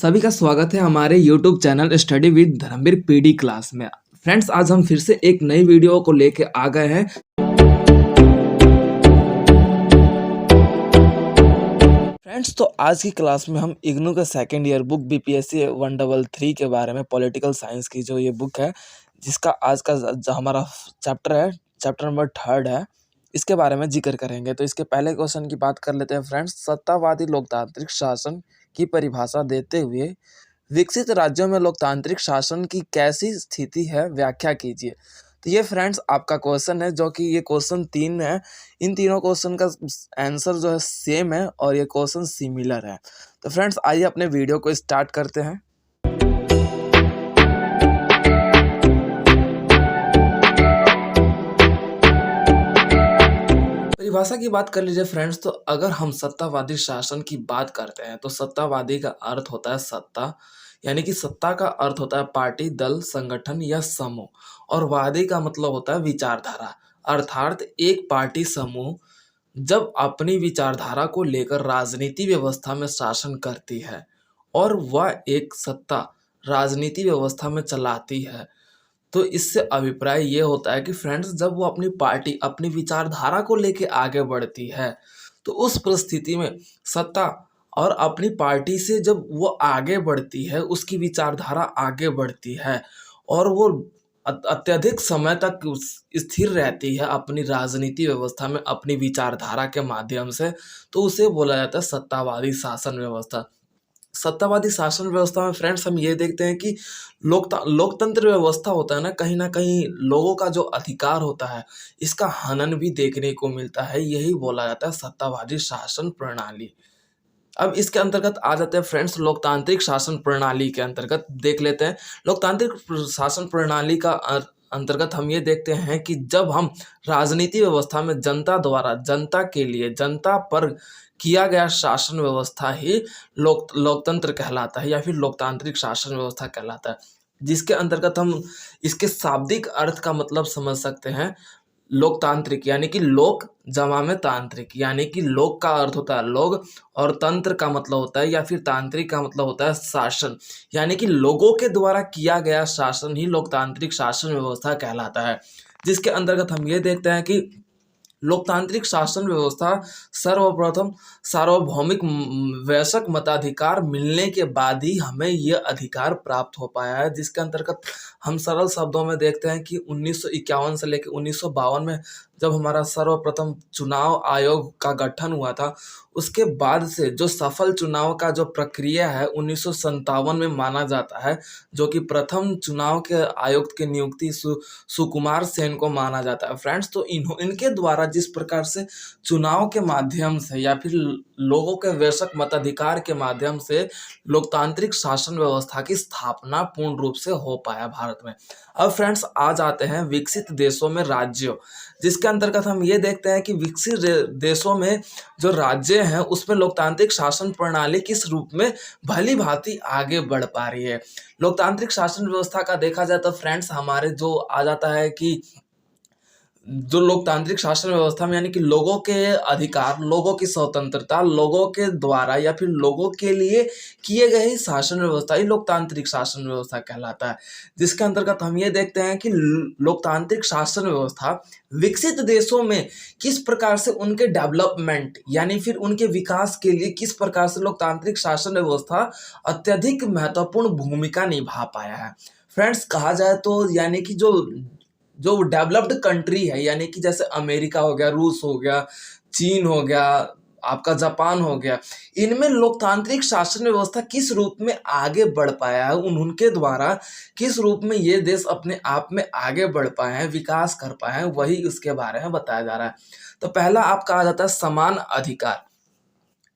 सभी का स्वागत है हमारे YouTube channel study with Dharmveer PD class में। फ्रेंड्स, आज हम फिर से एक नई वीडियो को लेके आ गए हैं। फ्रेंड्स, तो आज की क्लास में हम इग्नू का सेकेंड ईयर बुक BPSC 133 के बारे में, पॉलिटिकल साइंस की जो ये बुक है, जिसका आज का जो हमारा चैप्टर है, चैप्टर नंबर 3 है, इसके बारे में जिक्र करेंगे। तो इसके पहले क्वेश्चन की बात कर लेते हैं। फ्रेंड्स, सत्तावादी लोकतांत्रिक शासन की परिभाषा देते हुए विकसित राज्यों में लोकतांत्रिक शासन की कैसी स्थिति है, व्याख्या कीजिए। तो ये फ्रेंड्स आपका क्वेश्चन है, जो कि ये क्वेश्चन 3 है। इन तीनों क्वेश्चन का आंसर जो है सेम है और ये क्वेश्चन सिमिलर है। तो फ्रेंड्स, आइए अपने वीडियो को स्टार्ट करते हैं। परिभाषा की बात कर लीजिए फ्रेंड्स, तो अगर हम सत्तावादी शासन की बात करते हैं तो सत्तावादी का अर्थ होता है सत्ता, यानी कि सत्ता का अर्थ होता है पार्टी, दल, संगठन या समूह, और वादी का मतलब होता है विचारधारा, अर्थात एक पार्टी समूह जब अपनी विचारधारा को लेकर राजनीति व्यवस्था में शासन करती है और वह एक सत्ता राजनीति व्यवस्था में चलाती है, तो इससे अभिप्राय ये होता है कि फ्रेंड्स, जब वो अपनी पार्टी, अपनी विचारधारा को लेके आगे बढ़ती है, तो उस परिस्थिति में सत्ता और अपनी पार्टी से जब वो आगे बढ़ती है, उसकी विचारधारा आगे बढ़ती है और वो अत्यधिक समय तक स्थिर रहती है अपनी राजनीति व्यवस्था में अपनी विचारधारा के माध्यम से, तो उसे बोला जाता है सत्तावादी शासन व्यवस्था। सत्तावादी शासन व्यवस्था में फ्रेंड्स हम ये देखते हैं कि लोकतंत्र व्यवस्था होता है ना कहीं लोगों का जो अधिकार होता है, इसका हनन भी देखने को मिलता है। यही बोला जाता है सत्तावादी शासन प्रणाली। अब इसके अंतर्गत आ जाते हैं फ्रेंड्स, लोकतांत्रिक शासन प्रणाली के अंतर्गत देख लेते हैं। लोकतांत्रिक शासन प्रणाली का अंतर्गत हम ये देखते हैं कि जब हम राजनीति व्यवस्था में जनता द्वारा, जनता के लिए, जनता पर किया गया शासन व्यवस्था ही लोकतंत्र कहलाता है या फिर लोकतांत्रिक शासन व्यवस्था कहलाता है, जिसके अंतर्गत हम इसके शाब्दिक अर्थ का मतलब समझ सकते हैं। लोकतांत्रिक यानी कि लोक जमा में तांत्रिक, यानी कि लोक का अर्थ होता है लोग और तंत्र का मतलब होता है, या फिर तांत्रिक का मतलब होता है शासन, यानी कि लोगों के द्वारा किया गया शासन ही लोकतांत्रिक शासन व्यवस्था कहलाता है। जिसके अंतर्गत हम ये देखते हैं कि लोकतांत्रिक शासन व्यवस्था सर्वप्रथम सार्वभौमिक वयस्क मताधिकार मिलने के बाद ही हमें यह अधिकार प्राप्त हो पाया है। जिसके अंतर्गत हम सरल शब्दों में देखते हैं कि 1951 से लेकर 1952 में जब हमारा सर्वप्रथम चुनाव आयोग का गठन हुआ था, उसके बाद से जो सफल चुनाव का जो प्रक्रिया है 1957 में माना जाता है, जो कि प्रथम चुनाव के आयुक्त की नियुक्ति सुकुमार सेन को माना जाता है। फ्रेंड्स, तो इनके द्वारा जिस प्रकार से चुनाव के माध्यम से या फिर लोगों के वयस्क मताधिकार के माध्यम से लोकतांत्रिक शासन व्यवस्था की स्थापना पूर्ण रूप से हो पाया भारत में। अब फ्रेंड्स, आ जाते हैं विकसित देशों में राज्यों, जिसके अंतर्गत हम ये देखते हैं कि विकसित देशों में जो राज्य हैं उसमें लोकतांत्रिक शासन प्रणाली किस रूप में भली भांति आगे बढ़ पा रही है। लोकतांत्रिक शासन व्यवस्था का देखा जाए तो फ्रेंड्स, हमारे जो आ जाता है कि जो लोकतांत्रिक शासन व्यवस्था में, यानी कि लोगों के अधिकार, लोगों की स्वतंत्रता, लोगों के द्वारा या फिर लोगों के लिए किए गए ही शासन व्यवस्था ही लोकतांत्रिक शासन व्यवस्था कहलाता है। जिसके अंतर्गत हम ये देखते हैं कि लोकतांत्रिक शासन व्यवस्था विकसित देशों में किस प्रकार से उनके डेवलपमेंट यानी फिर उनके विकास के लिए किस प्रकार से लोकतांत्रिक शासन व्यवस्था अत्यधिक महत्वपूर्ण भूमिका निभा पाया है। फ्रेंड्स, कहा जाए तो यानी कि जो डेवलप्ड कंट्री है, यानी कि जैसे अमेरिका हो गया, रूस हो गया, चीन हो गया, आपका जापान हो गया, इनमें लोकतांत्रिक शासन व्यवस्था किस रूप में आगे बढ़ पाया है, उनके द्वारा किस रूप में ये देश अपने आप में आगे बढ़ पाए हैं, विकास कर पाए हैं, वही उसके बारे में बताया जा रहा है। तो पहला आपका आ जाता है समान अधिकार।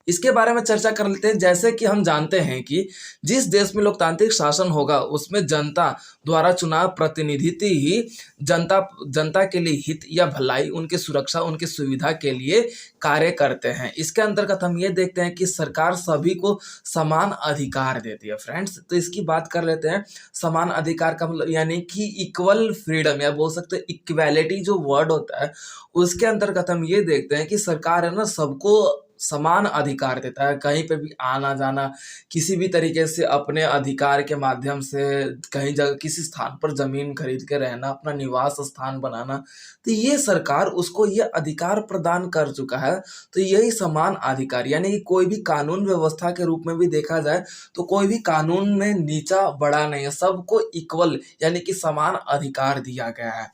इसके बारे में चर्चा कर लेते हैं। जैसे कि हम जानते हैं कि जिस देश में लोकतांत्रिक शासन होगा उसमें जनता द्वारा चुनाव प्रतिनिधि ही जनता के लिए हित या भलाई, उनकी सुरक्षा, उनकी सुविधा के लिए कार्य करते हैं। इसके अंतर्गत हम ये देखते हैं कि सरकार सभी को समान अधिकार देती है। फ्रेंड्स, तो इसकी बात कर लेते हैं। समान अधिकार का मतलब यानी कि इक्वल फ्रीडम, या बोल सकते हैं इक्वेलिटी जो वर्ड होता है, उसके अंतर्गत हम ये देखते हैं कि सरकार है ना सबको समान अधिकार देता है, कहीं पे भी आना जाना, किसी भी तरीके से अपने अधिकार के माध्यम से कहीं जगह किसी स्थान पर ज़मीन खरीद के रहना, अपना निवास स्थान बनाना, तो ये सरकार उसको ये अधिकार प्रदान कर चुका है। तो यही समान अधिकार, यानी कि कोई भी कानून व्यवस्था के रूप में भी देखा जाए तो कोई भी कानून में नीचा बड़ा नहीं है, सबको इक्वल यानी कि समान अधिकार दिया गया है।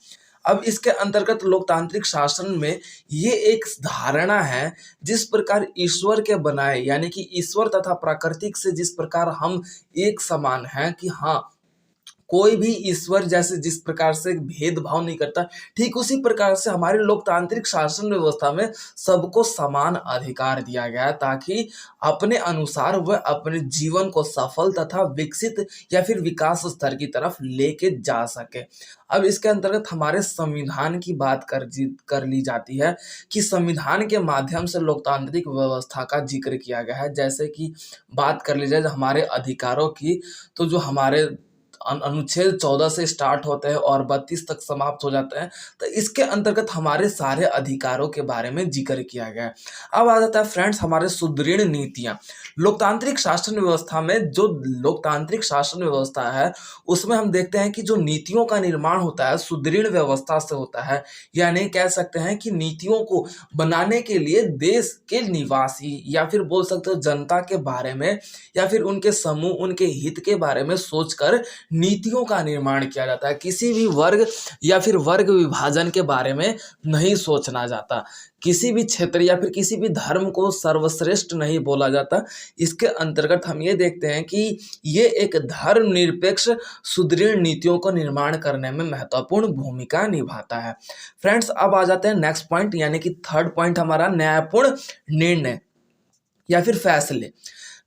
अब इसके अंतर्गत लोकतांत्रिक शासन में ये एक धारणा है, जिस प्रकार ईश्वर के बनाए यानी कि ईश्वर तथा प्राकृतिक से जिस प्रकार हम एक समान हैं कि हाँ, कोई भी ईश्वर जैसे जिस प्रकार से भेदभाव नहीं करता, ठीक उसी प्रकार से हमारे लोकतांत्रिक शासन व्यवस्था में सबको समान अधिकार दिया गया है, ताकि अपने अनुसार वह अपने जीवन को सफल तथा विकसित या फिर विकास स्तर की तरफ लेके जा सके। अब इसके अंतर्गत हमारे संविधान की बात कर ली जाती है कि संविधान के माध्यम से लोकतांत्रिक व्यवस्था का जिक्र किया गया है। जैसे कि बात कर ली जाए हमारे अधिकारों की, तो जो हमारे अनुच्छेद 14 से स्टार्ट होते हैं और 32 तक समाप्त हो जाते हैं, तो इसके अंतर्गत हमारे सारे अधिकारों के बारे में जिक्र किया गया है। अब आ जाता है फ्रेंड्स हमारे सुदृढ़ नीतियां। लोकतांत्रिक शासन व्यवस्था में जो लोकतांत्रिक शासन व्यवस्था है, उसमें हम देखते हैं कि जो नीतियों का निर्माण होता है सुदृढ़ व्यवस्था से होता है, यानी कह सकते हैं कि नीतियों को बनाने के लिए देश के निवासी या फिर बोल सकते हो जनता के बारे में या फिर उनके समूह उनके हित के बारे में सोचकर नीतियों का निर्माण किया जाता है। किसी भी वर्ग या फिर वर्ग विभाजन के बारे में नहीं सोचना जाता, किसी भी क्षेत्र या फिर किसी भी धर्म को सर्वश्रेष्ठ नहीं बोला जाता। इसके अंतर्गत हम ये देखते हैं कि ये एक धर्मनिरपेक्ष सुदृढ़ नीतियों को निर्माण करने में महत्वपूर्ण भूमिका निभाता है। फ्रेंड्स अब आ जाते हैं नेक्स्ट पॉइंट, यानी कि थर्ड पॉइंट हमारा न्यायपूर्ण निर्णय या फिर फैसले।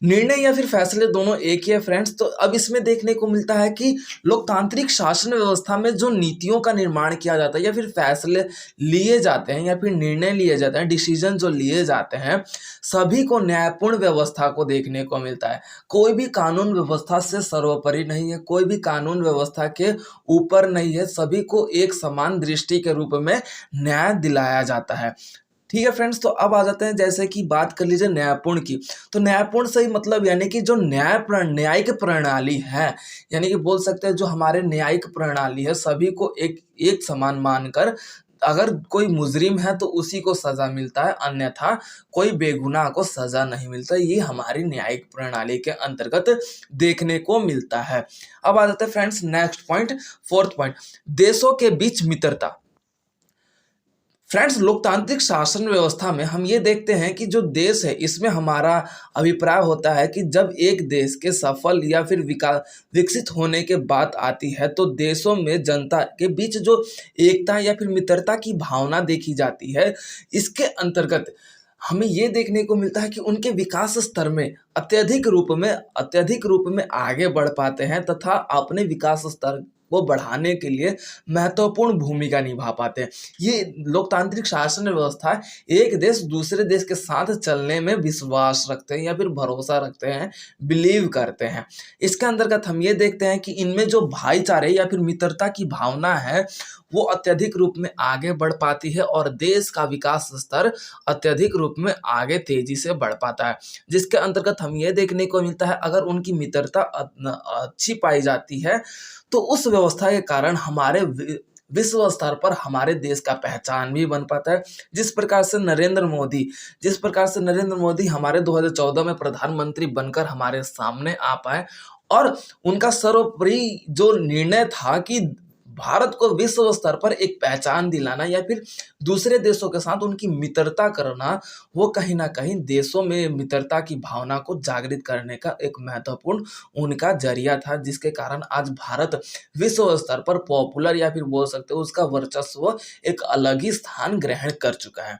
निर्णय या फिर फैसले दोनों एक ही है फ्रेंड्स। तो अब इसमें देखने को मिलता है कि लोकतांत्रिक शासन व्यवस्था में जो नीतियों का निर्माण किया जाता है या फिर फैसले लिए जाते हैं या फिर निर्णय लिए जाते हैं, डिसीजन जो लिए जाते हैं, सभी को न्यायपूर्ण व्यवस्था को देखने को मिलता है। कोई भी कानून व्यवस्था से सर्वोपरि नहीं है, कोई भी कानून व्यवस्था के ऊपर नहीं है, सभी को एक समान दृष्टि के रूप में न्याय दिलाया जाता है। ठीक है फ्रेंड्स, तो अब आ जाते हैं जैसे कि बात कर लीजिए न्यायपूर्ण की। तो न्यायपूर्ण से ही मतलब यानी कि जो न्यायिक प्रणाली है, यानी कि बोल सकते हैं जो हमारे न्यायिक प्रणाली है, सभी को एक समान मानकर अगर कोई मुजरिम है तो उसी को सजा मिलता है, अन्यथा कोई बेगुनाह को सजा नहीं मिलता। ये हमारी न्यायिक प्रणाली के अंतर्गत देखने को मिलता है। अब आ जाते हैं friends next point, fourth point, देशों के बीच मित्रता। फ्रेंड्स लोकतांत्रिक शासन व्यवस्था में हम ये देखते हैं कि जो देश है, इसमें हमारा अभिप्राय होता है कि जब एक देश के सफल या फिर विकसित होने के बात आती है, तो देशों में जनता के बीच जो एकता या फिर मित्रता की भावना देखी जाती है। इसके अंतर्गत हमें ये देखने को मिलता है कि उनके विकास स्तर में अत्यधिक रूप में आगे बढ़ पाते हैं तथा अपने विकास स्तर को बढ़ाने के लिए महत्वपूर्ण भूमिका निभा पाते हैं। ये लोकतांत्रिक शासन व्यवस्था एक देश दूसरे देश के साथ चलने में विश्वास रखते हैं या फिर भरोसा रखते हैं, बिलीव करते हैं। इसके अंतर्गत हम ये देखते हैं कि इनमें जो भाईचारे या फिर मित्रता की भावना है, वो अत्यधिक रूप में आगे बढ़ पाती है और देश का विकास स्तर अत्यधिक रूप में आगे तेजी से बढ़ पाता है। जिसके अंतर्गत हम ये देखने को मिलता है, अगर उनकी मित्रता अच्छी पाई जाती है, तो उस व्यवस्था के कारण हमारे विश्व स्तर पर हमारे देश का पहचान भी बन पाता है। जिस प्रकार से नरेंद्र मोदी हमारे 2014 में प्रधानमंत्री बनकर हमारे सामने आ पाए और उनका सर्वोपरि जो निर्णय था कि भारत को विश्व स्तर पर एक पहचान दिलाना या फिर दूसरे देशों के साथ उनकी मित्रता करना, वो कहीं ना कहीं देशों में मित्रता की भावना को जागृत करने का एक महत्वपूर्ण उनका जरिया था, जिसके कारण आज भारत विश्व स्तर पर पॉपुलर या फिर बोल सकते हो उसका वर्चस्व एक अलग ही स्थान ग्रहण कर चुका है।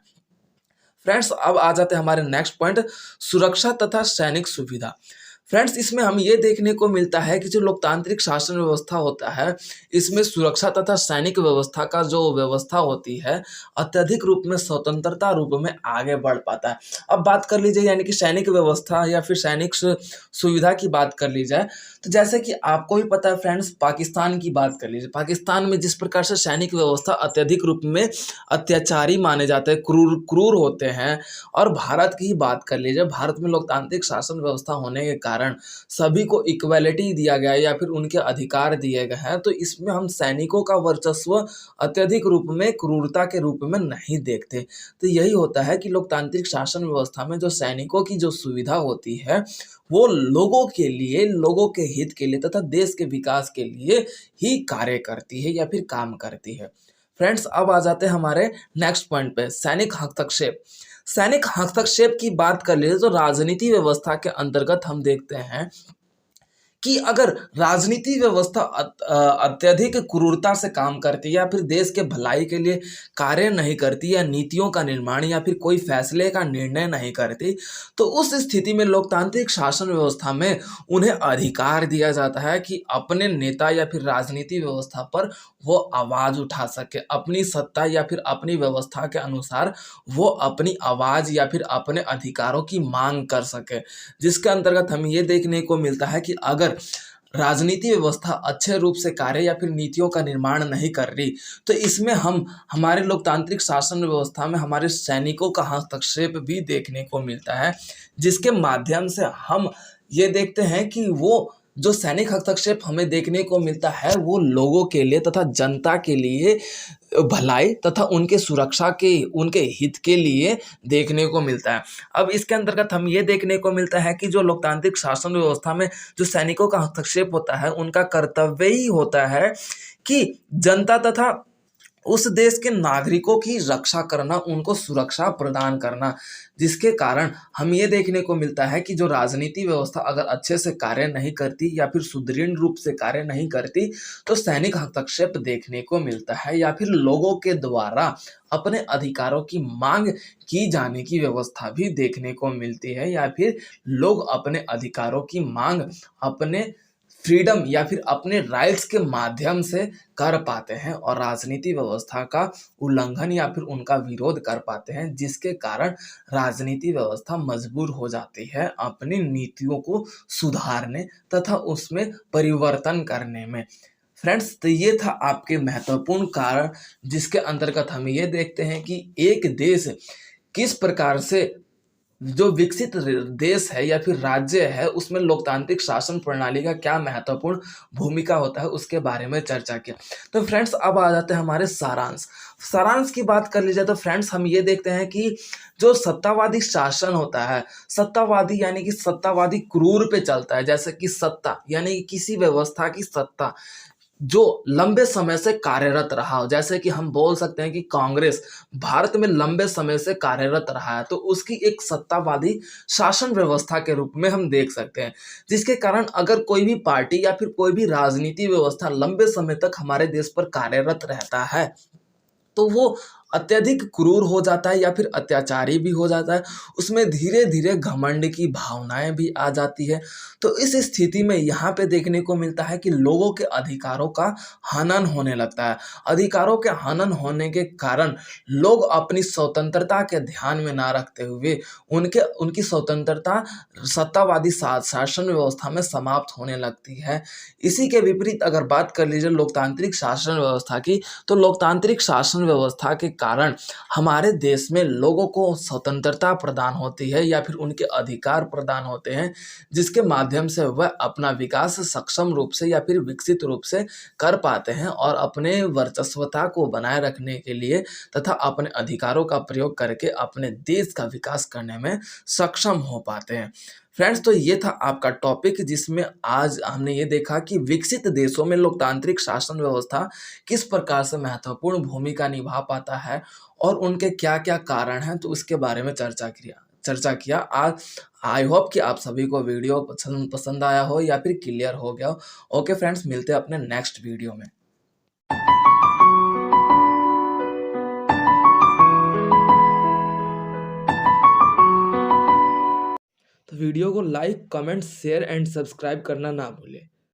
फ्रेंड्स अब आ जाते हैं हमारे नेक्स्ट पॉइंट, सुरक्षा तथा सैनिक सुविधा। फ्रेंड्स, इसमें हम ये देखने को मिलता है कि जो लोकतांत्रिक शासन व्यवस्था होता है, इसमें सुरक्षा तथा सैनिक व्यवस्था का जो व्यवस्था होती है, अत्यधिक रूप में स्वतंत्रता रूप में आगे बढ़ पाता है। अब बात कर लीजिए यानी कि सैनिक व्यवस्था या फिर सैनिक सुविधा की बात कर ली जाए, तो जैसे कि आपको भी पता है फ्रेंड्स, पाकिस्तान की बात कर लीजिए। पाकिस्तान में जिस प्रकार से सैनिक व्यवस्था अत्यधिक रूप में अत्याचारी माने जाते हैं, क्रूर क्रूर होते हैं, और भारत की ही बात कर लीजिए, भारत में लोकतांत्रिक शासन व्यवस्था होने के कारण सभी को इक्वलिटी दिया गया है या फिर उनके अधिकार दिए गए हैं, तो इसमें हम सैनिकों का वर्चस्व अत्यधिक रूप में क्रूरता के रूप में नहीं देखते। तो यही होता है कि लोकतांत्रिक शासन व्यवस्था में जो सैनिकों की जो सुविधा होती है, वो लोगों के लिए, लोगों के हित के लिए तथा देश के विकास के लिए ही कार्य करती है या फिर काम करती है। फ्रेंड्स, अब आ जाते हैं हमारे नेक्स्ट पॉइंट पे, सैनिक हस्तक्षेप। सैनिक हस्तक्षेप की बात कर ले तो राजनीति व्यवस्था के अंतर्गत हम देखते हैं कि अगर राजनीति व्यवस्था अत्यधिक क्रूरता से काम करती है या फिर देश के भलाई के लिए कार्य नहीं करती या नीतियों का निर्माण या फिर कोई फैसले का निर्णय नहीं करती, तो उस स्थिति में लोकतांत्रिक शासन व्यवस्था में उन्हें अधिकार दिया जाता है कि अपने नेता या फिर राजनीति व्यवस्था पर वो आवाज उठा सके, अपनी सत्ता या फिर अपनी व्यवस्था के अनुसार वो अपनी आवाज या फिर अपने अधिकारों की मांग कर सके। जिसके अंतर्गत हमें ये देखने को मिलता है कि अगर राजनीति व्यवस्था अच्छे रूप से कार्य या फिर नीतियों का निर्माण नहीं कर रही, तो इसमें हम हमारे लोकतांत्रिक शासन व्यवस्था में हमारे सैनिकों का हस्तक्षेप भी देखने को मिलता है, जिसके माध्यम से हम ये देखते हैं कि वो जो सैनिक हस्तक्षेप हमें देखने को मिलता है, वो लोगों के लिए तथा जनता के लिए भलाई तथा उनके सुरक्षा के, उनके हित के लिए देखने को मिलता है। अब इसके अंतर्गत हम ये देखने को मिलता है कि जो लोकतांत्रिक शासन व्यवस्था में जो सैनिकों का हस्तक्षेप होता है, उनका कर्तव्य ही होता है कि जनता तथा उस देश के नागरिकों की रक्षा करना, उनको सुरक्षा प्रदान करना, जिसके कारण हम ये देखने को मिलता है कि जो राजनीति व्यवस्था अगर अच्छे से कार्य नहीं करती या फिर सुदृढ़ रूप से कार्य नहीं करती, तो सैनिक हस्तक्षेप देखने को मिलता है या फिर लोगों के द्वारा अपने अधिकारों की मांग की जाने की व्यवस्था भी देखने को मिलती है, या फिर लोग अपने अधिकारों की मांग अपने फ्रीडम या फिर अपने राइट्स के माध्यम से कर पाते हैं और राजनीति व्यवस्था का उल्लंघन या फिर उनका विरोध कर पाते हैं, जिसके कारण राजनीति व्यवस्था मजबूर हो जाती है अपनी नीतियों को सुधारने तथा उसमें परिवर्तन करने में। फ्रेंड्स, तो ये था आपके महत्वपूर्ण कारण, जिसके अंतर्गत हम ये देखते हैं कि एक देश किस प्रकार से, जो विकसित देश है या फिर राज्य है, उसमें लोकतांत्रिक शासन प्रणाली का क्या महत्वपूर्ण भूमिका होता है, उसके बारे में चर्चा किया। तो फ्रेंड्स, अब आ जाते हैं हमारे सारांश। सारांश की बात कर ली जाए तो फ्रेंड्स, हम ये देखते हैं कि जो सत्तावादी शासन होता है, सत्तावादी यानी कि सत्तावादी क्रूर पे चलता है। जैसे कि सत्ता यानी कि किसी व्यवस्था की सत्ता जो लंबे समय से कार्यरत रहा हो, जैसे कि हम बोल सकते हैं कि कांग्रेस भारत में लंबे समय से कार्यरत रहा है, तो उसकी एक सत्तावादी शासन व्यवस्था के रूप में हम देख सकते हैं, जिसके कारण अगर कोई भी पार्टी या फिर कोई भी राजनीति व्यवस्था लंबे समय तक हमारे देश पर कार्यरत रहता है, तो वो अत्यधिक क्रूर हो जाता है या फिर अत्याचारी भी हो जाता है, उसमें धीरे धीरे घमंड की भावनाएं भी आ जाती है। तो इस स्थिति में यहाँ पे देखने को मिलता है कि लोगों के अधिकारों का हनन होने लगता है। अधिकारों के हनन होने के कारण लोग अपनी स्वतंत्रता के ध्यान में ना रखते हुए उनकी स्वतंत्रता सत्तावादी शासन व्यवस्था में समाप्त होने लगती है। इसी के विपरीत अगर बात कर लीजिए लोकतांत्रिक शासन व्यवस्था की, तो लोकतांत्रिक शासन व्यवस्था के कारण हमारे देश में लोगों को स्वतंत्रता प्रदान होती है या फिर उनके अधिकार प्रदान होते हैं, जिसके माध्यम से वह अपना विकास सक्षम रूप से या फिर विकसित रूप से कर पाते हैं और अपने वर्चस्वता को बनाए रखने के लिए तथा अपने अधिकारों का प्रयोग करके अपने देश का विकास करने में सक्षम हो पाते हैं। फ्रेंड्स, तो ये था आपका टॉपिक, जिसमें आज हमने ये देखा कि विकसित देशों में लोकतांत्रिक शासन व्यवस्था किस प्रकार से महत्वपूर्ण भूमिका निभा पाता है और उनके क्या क्या कारण हैं, तो उसके बारे में चर्चा किया आज। आई होप कि आप सभी को वीडियो पसंद आया हो या फिर क्लियर हो गया हो। ओके फ्रेंड्स, मिलते हैं अपने नेक्स्ट वीडियो में। तो वीडियो को like, comment, share and subscribe करना ना भूलें।